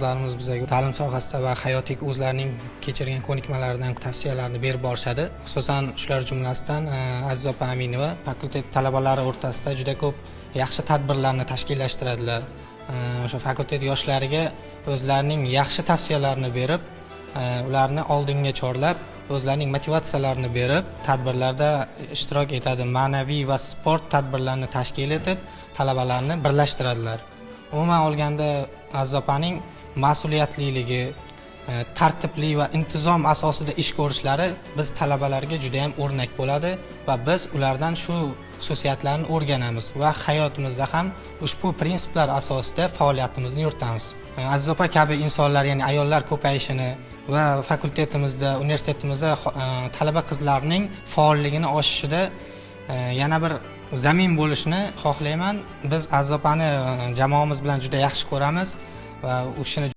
Ularimiz bizga ta'lim sohasida va hayotiy o'zlarining kechirgan ko'nikmalaridan tavsiyalarni berib borishadi. Xususan, shular jumlasidan Aziz opa Aminova fakultet talabalari o'rtasida juda ko'p yaxshi tadbirlarni tashkillashtiradilar. O'sha fakultet yoshlariga o'zlarining yaxshi tavsiyalarini berib, ularni oldinga chorlab, o'zlarining motivatsiyalarini berib, tadbirlarda ishtirok etadi. Ma'naviy va sport tadbirlarini tashkil etib, talabalarni birlashtiradilar. Umuman olganda Aziz opaning mas'uliyatliligi, tartibli va intizom asosida ish ko'rishlari biz talabalarga juda ham o'rnak bo'ladi va biz ulardan shu xususiyatlarni o'rganamiz va hayotimizda ham ushbu prinsiplar asosida faoliyatimizni yuritamiz. Aziz opa kabi insonlar, ya'ni ayollar ko'payishini va fakultetimizda, universitetimizda talaba qizlarning faolligini oshishida yana bir zamin bo'lishini xohlayman. Biz Aziz opani jamoamiz bilan juda yaxshi ko'ramiz va u kishini